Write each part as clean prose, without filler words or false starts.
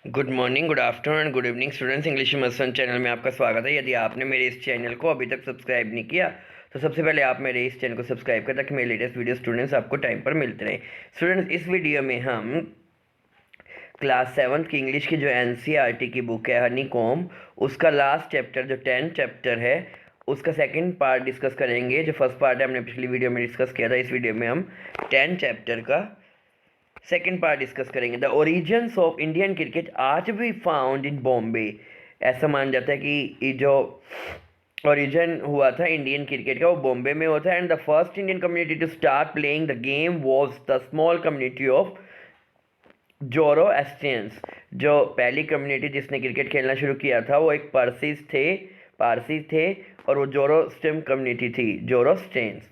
Good morning, good afternoon and good evening students. English मसन channel में आपका स्वागत है। यदि आपने मेरे इस चैनल को अभी तक सब्सक्राइब नहीं किया तो सबसे पहले आप मेरे इस चैनल को सब्सक्राइब करें ताकि मेरे लेटेस्ट वीडियो स्टूडेंट्स आपको टाइम पर मिलते रहें। स्टूडेंट्स, इस वीडियो में हम क्लास 7 की इंग्लिश की जो NCERT की बुक है हनी कॉम, उसका लास्ट चैप्टर जो 10th चैप्टर है उसका सेकंड पार्ट डिस्कस करेंगे। जो फर्स्ट पार्ट है हमने पिछली वीडियो में डिस्कस किया था, इस वीडियो में हम 10th चैप्टर का सेकेंड पार्ट डिस्कस करेंगे। The origins of Indian cricket R be found in Bombay. ऐसा माना जाता है कि ये जो ओरिजिन हुआ था इंडियन क्रिकेट का वो बॉम्बे में होता है। And the first Indian community to start playing the game was the small community of Zoroastrians. जो पहली कम्युनिटी जिसने क्रिकेट खेलना शुरू किया था वो एक पारसी थे और वो जोरोस्ट्रियन कम्युनिटी थी, Zoroastrians.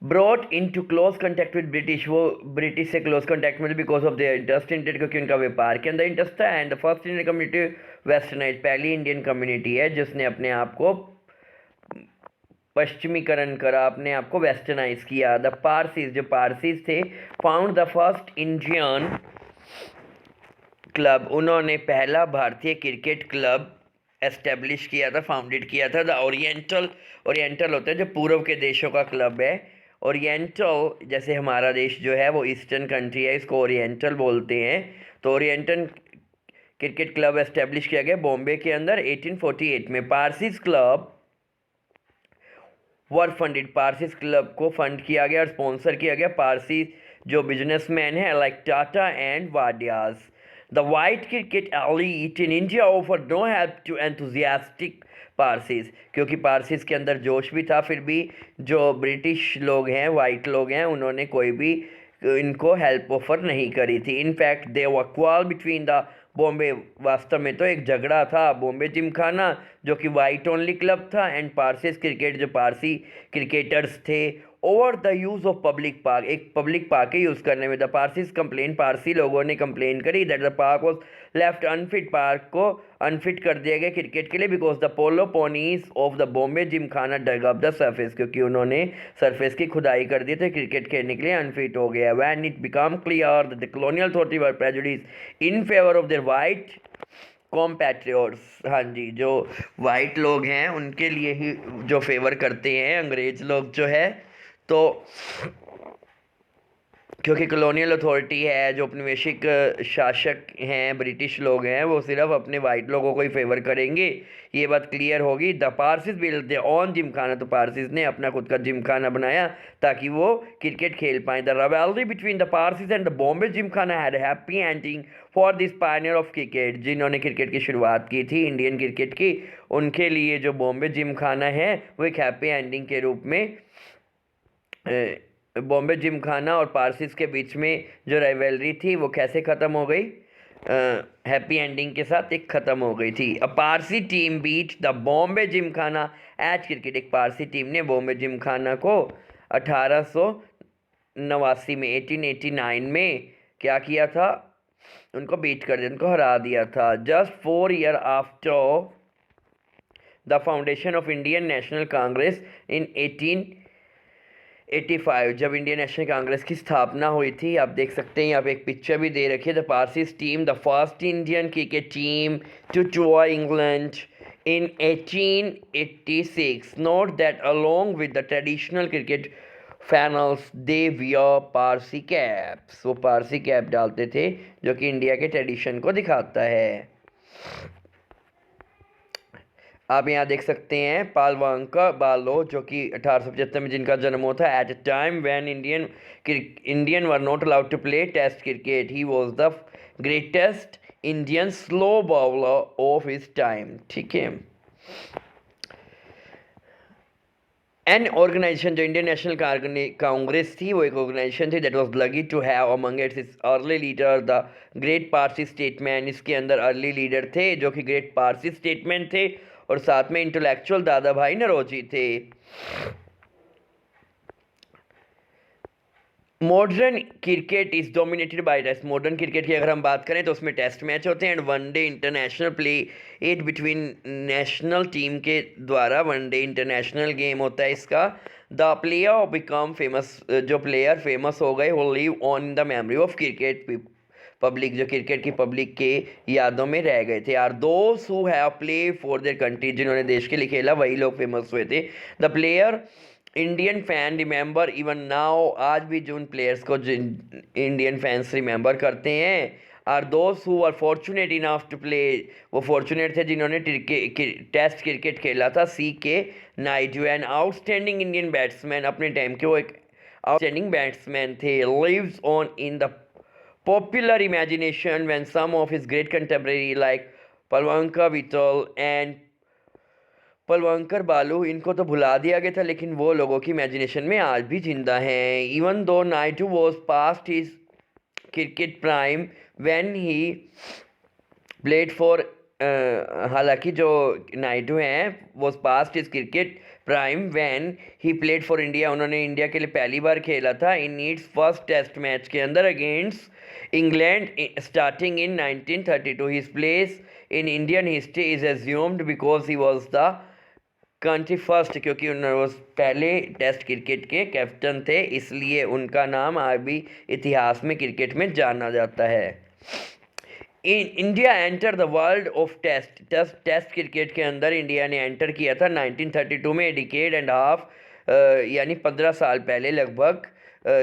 Brought in to close contact with British, वो ब्रिटिश से क्लोज कॉन्टैक्ट में because of their interest in, क्योंकि उनका व्यापार के अंदर इंटरेस्ट था। And the first Indian community westernise, पहली इंडियन कम्युनिटी है जिसने अपने आप को पश्चिमीकरण करा, अपने आप को वेस्टर्नाइज किया। द पारसीज, जो पारसीज थे, found the first Indian club, उन्होंने पहला भारतीय क्रिकेट क्लब एस्टेब्लिश किया था, फाउंडेड किया था। द ओरिएंटल होता है जो पूर्व के देशों का क्लब है। ओरिएंटल, जैसे हमारा देश जो है वो ईस्टर्न कंट्री है, इसको ओरिएंटल बोलते हैं। तो ओरिएंटल क्रिकेट क्लब एस्टेब्लिश किया गया बॉम्बे के अंदर 1848 में। पारसीज क्लब वर फंडेड, पारसीज क्लब को फंड किया गया और स्पॉन्सर किया गया पारसी जो बिजनेसमैन है like Tata and Wadias. The white cricket elite in India offer no help to enthusiastic Parsis, क्योंकि पारसीज के अंदर जोश भी था, फिर भी जो ब्रिटिश लोग हैं, वाइट लोग हैं, उन्होंने कोई भी इनको हेल्प ऑफर नहीं करी थी। In fact they were क्वाल between the Bombay, वास्तव में तो एक झगड़ा था बॉम्बे जिमखाना जो कि वाइट ओनली क्लब था एंड पारसीज क्रिकेट जो पारसी क्रिकेटर्स थे, over the use of public park, एक पब्लिक पार्क के यूज़ करने में। द पारसीज कंप्लेन, पारसी लोगों ने कंप्लेन करी that the park was left unfit, park को अनफिट कर दिया गया क्रिकेट के लिए because the polo ponies of the Bombay Gymkhana dug up the surface, क्योंकि उन्होंने सरफेस की खुदाई कर दी तो क्रिकेट खेलने के लिए अनफिट हो गया। When it become clear that the colonial authority were prejudice in favour of their white compatriots, हाँ जी, जो वाइट लोग हैं उनके लिए ही जो फेवर करते हैं अंग्रेज लोग जो है, तो क्योंकि कॉलोनियल अथॉरिटी है, जो उपनिवेशिक शासक हैं, ब्रिटिश लोग हैं, वो सिर्फ अपने वाइट लोगों को ही फेवर करेंगे, ये बात क्लियर होगी। The Parsis build their own Gymkhana, तो पारसीज ने अपना खुद का जिमखाना बनाया ताकि वो क्रिकेट खेल पाएँ। The rivalry between the Parsis and the Bombay Gymkhana had happy ending for this Pioneer of cricket, जिन्होंने क्रिकेट की शुरुआत की थी इंडियन क्रिकेट की, उनके लिए जो बॉम्बे जिमखाना है वो एक हैप्पी एंडिंग के रूप में बॉम्बे जिमखाना और पारसीज के बीच में जो राइवलरी थी वो कैसे ख़त्म हो गई, हैप्पी एंडिंग के साथ एक ख़त्म हो गई थी। A Parsi team beat the Bombay gymkhana at cricket, एक पारसी टीम ने बॉम्बे जिमखाना को 1889 में 1889 में क्या किया था, उनको बीट कर दिया, उनको हरा दिया था। Just 4 year after the foundation of Indian National Congress in 1885, जब इंडियन नेशनल कांग्रेस की स्थापना हुई थी। आप देख सकते हैं यहाँ पे एक पिक्चर भी दे रखी है। The Parsis team, the first Indian cricket team to tour England in 1886, note that along with the traditional cricket fanals they wear Parsi caps, वो पारसी कैप डालते थे जो कि इंडिया के ट्रेडिशन को दिखाता है। आप यहाँ देख सकते हैं पालवांका बालो, जो कि 1875 में जिनका जन्म हुआ था। At a time when Indian were not allowed to play test cricket, he was the greatest Indian slow bowler of his time, ठीक है। एन ऑर्गेनाइजेशन, जो इंडियन नेशनल कांग्रेस थी, वो एक ऑर्गेनाइजेशन थी that was lucky to have among its early leader the great Parsi statesman, इसके अंदर early leader थे जो कि ग्रेट पारसी स्टेटमैन थे और साथ में इंटेलेक्चुअल दादा भाई नौरोजी थे। Modern cricket is dominated by test, modern cricket की अगर हम बात करें तो उसमें टेस्ट मैच होते हैं and one day international play it between national team के द्वारा, वनडे इंटरनेशनल गेम होता है इसका। द प्लेयर बिकम फेमस, जो प्लेयर फेमस हो गए, वो live on the memory of cricket public, जो क्रिकेट की पब्लिक के यादों में रह गए थे। Are those who have play for their country, जिन्होंने देश के लिए खेला वही लोग फेमस हुए थे। The player Indian fan remember even now, आज भी जो उन प्लेयर्स को इंडियन फैंस रिमेंबर करते हैं। Are those who are fortunate enough to play, वो फॉर्चुनेट थे जिन्होंने टेस्ट क्रिकेट खेला था। C.K. Naidu an outstanding Indian batsman, अपने टाइम के वो एक आउटस्टैंडिंग बैट्समैन थे। Lives on in the popular imagination when some of his great contemporary like Palwanka Vittal and Palwankar बालू, इनको तो भुला दिया गया था लेकिन वो लोगों की इमेजिनेशन में आज भी जिंदा हैं। Even though Naidu was past his cricket prime when he played for, हालांकि जो नायडू हैं was past his cricket prime when he played for India, उन्होंने इंडिया के लिए पहली बार खेला था इन ईट्स फर्स्ट टेस्ट मैच के अंदर against England starting in 1932। His place in Indian history is assumed because he was the country first, क्योंकि उन्होंने पहले टेस्ट क्रिकेट के कैप्टन थे, इसलिए उनका नाम आज भी इतिहास में क्रिकेट में जाना जाता है। India enter the world of test cricket के अंदर इंडिया ने एंटर किया था 1932 में, डिकेड एंड हाफ, यानी 15 साल पहले लगभग,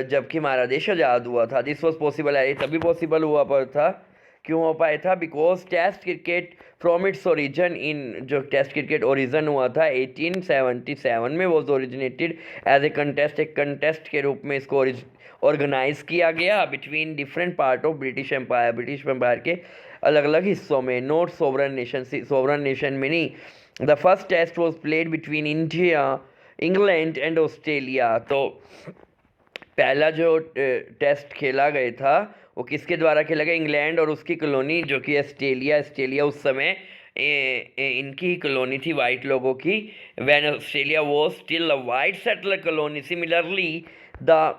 जबकि हमारा देश आज़ाद हुआ था। दिस वॉज पॉसिबल, है तभी पॉसिबल हुआ पर था, क्यों हो पाया था? Because test cricket from its origin in, जो टेस्ट क्रिकेट ओरिजिन हुआ था 1877 में, was originated as a contest, एक कंटेस्ट के रूप में इसको ऑर्गेनाइज किया गया between different part of British Empire, British Empire के अलग अलग हिस्सों में, not sovereign nation, sovereign nation में नहीं। The first test was played between India, England and Australia. तो पहला जो टेस्ट खेला गया था वो किसके द्वारा खेला गया? इंग्लैंड और उसकी कॉलोनी जो कि ऑस्ट्रेलिया उस समय इनकी कॉलोनी थी वाइट लोगों की, when Australia was still a white settler colony. Similarly the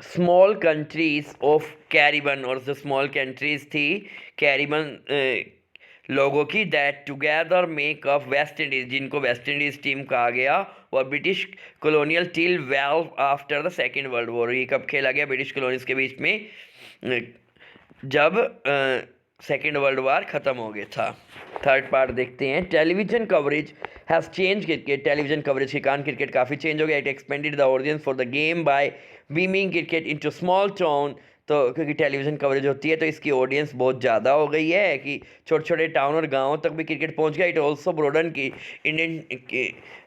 small countries of Caribbean, और जो स्मॉल कंट्रीज थी कैरिबन लोगों की, that together make up West Indies, जिनको वेस्ट इंडीज़ टीम कहा गया, और British colonial till well after the second world war. ये कब खेला गया ब्रिटिश कॉलोनीज के बीच में? जब सेकेंड वर्ल्ड वार ख़त्म हो गया था। थर्ड पार्ट देखते हैं। Television coverage has change cricket, television coverage के कारण क्रिकेट काफ़ी चेंज हो गया। It expanded the audience for the game by beaming cricket into small town. तो क्योंकि टेलीविज़न कवरेज होती है तो इसकी ऑडियंस बहुत ज़्यादा हो गई है कि छोटे छोटे टाउन और गाँव तक भी क्रिकेट पहुंच गया। इट ऑल्सो ब्रॉडन की इंडियन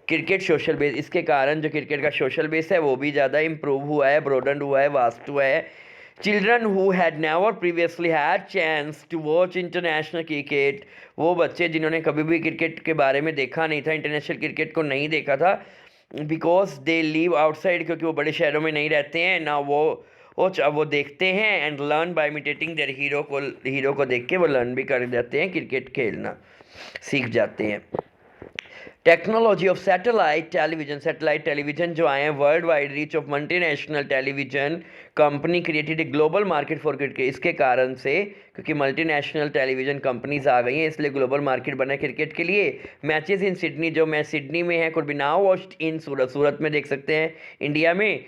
क्रिकेट सोशल बेस, इसके कारण जो क्रिकेट का सोशल बेस है वो भी ज़्यादा इम्प्रूव हुआ है, ब्रॉडन हुआ है, वास्ट हुआ है। Children who had never previously had chance to watch international cricket, वो बच्चे जिन्होंने कभी भी क्रिकेट के बारे में देखा नहीं था, इंटरनेशनल क्रिकेट को नहीं देखा था, बिकॉज दे लिव आउटसाइड, क्योंकि वो बड़े शहरों में नहीं रहते हैं ना, वो देखते हैं and learn by imitating their hero को देख के वो लर्न भी कर जाते हैं, क्रिकेट खेलना सीख जाते हैं। टेक्नोलॉजी ऑफ सैटेलाइट टेलीविजन जो आए हैं, world wide reach of multinational television company created a global market for cricket. इसके कारण से, क्योंकि मल्टीनेशनल टेलीविजन कंपनीज आ गई हैं, इसलिए ग्लोबल मार्केट बना क्रिकेट के लिए। मैचेस इन सिडनी, जो मैच सिडनी में है, could be now watched in Surat में देख सकते हैं इंडिया में।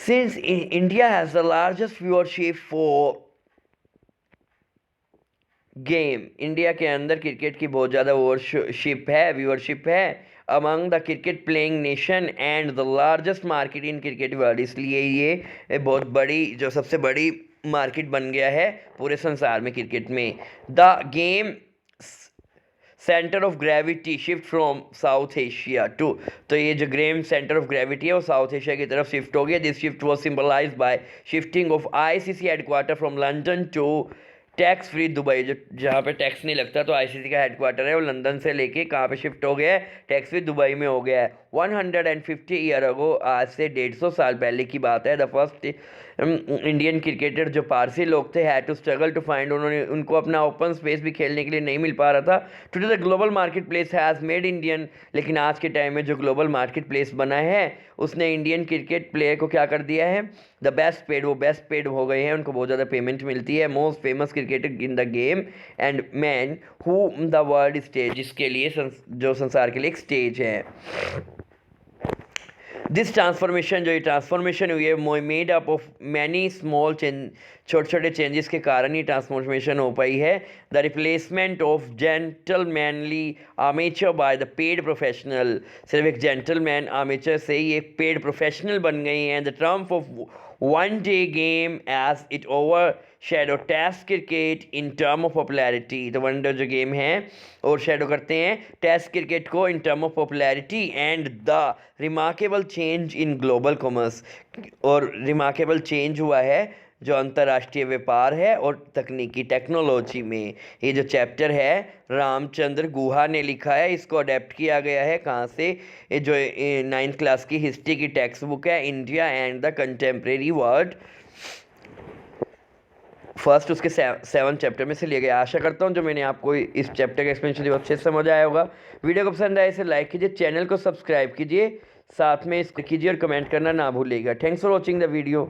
Since India has the largest viewership for game, India के अंदर क्रिकेट की बहुत ज़्यादा व्यूअरशिप है among the cricket playing nation and the largest market in cricket world, इसलिए ये बहुत बड़ी, जो सबसे बड़ी मार्केट बन गया है पूरे संसार में क्रिकेट में। The game centre of gravity shift from South Asia to, तो ये जो गेम सेंटर ऑफ ग्रेविटी है वो साउथ एशिया की तरफ शिफ्ट हो गया। This shift was symbolised by shifting of ICC headquarter from London to tax free Dubai, जो जहाँ पे टैक्स नहीं लगता, तो ICC का हेडक्वार्टर है वो लंदन से लेके कहाँ पे शिफ्ट हो गया है? टैक्स फ्री दुबई में हो गया है। 150 ईयर अगो, आज से 150 साल पहले की बात है, द फर्स्ट इंडियन क्रिकेटर जो पारसी लोग थे had to struggle to find, उनको अपना ओपन स्पेस भी खेलने के लिए नहीं मिल पा रहा था। Today the global market place has made Indian, लेकिन आज के टाइम में जो ग्लोबल मार्केट प्लेस बना है उसने इंडियन क्रिकेट प्लेयर को क्या कर दिया है? द बेस्ट पेड, वो बेस्ट पेड हो गए हैं, उनको बहुत ज़्यादा पेमेंट मिलती है। Most famous cricketer in the game and man who the world stage, जिसके लिए जो संसार के लिए एक स्टेज है। दिस ट्रांसफॉर्मेशन, जो ये ट्रांसफॉर्मेशन हुई है, made up of many small change, छोटे छोटे चेंजेस के कारण ही ट्रांसफॉर्मेशन हो पाई है। The replacement of gentlemanly armature by the paid professional, सिर्फ एक जेंटलमैन आर्मेचर से ही एक पेड प्रोफेशनल बन गई हैं। The triumph of one day game as it overshadow test cricket in term of popularity. तो वन डे जो game है और शेडो करते हैं टेस्ट क्रिकेट को in term of popularity and the remarkable change in global commerce, और remarkable change हुआ है जो अंतर्राष्ट्रीय व्यापार है और तकनीकी टेक्नोलॉजी में। ये जो चैप्टर है रामचंद्र गुहा ने लिखा है, इसको अडेप्ट किया गया है कहाँ से, ये जो 9th क्लास की हिस्ट्री की टेक्स्ट बुक है, India and the contemporary world, first उसके 7 चैप्टर में से लिया गया। आशा करता हूँ जो मैंने आपको इस चैप्टर का एक्सप्लेनेशन दिया अच्छे से समझ आया होगा। वीडियो को पसंद आए इसे लाइक कीजिए, चैनल को सब्सक्राइब कीजिए, साथ में इसको कीजिए और कमेंट करना ना भूलिएगा। Thanks for watching the video.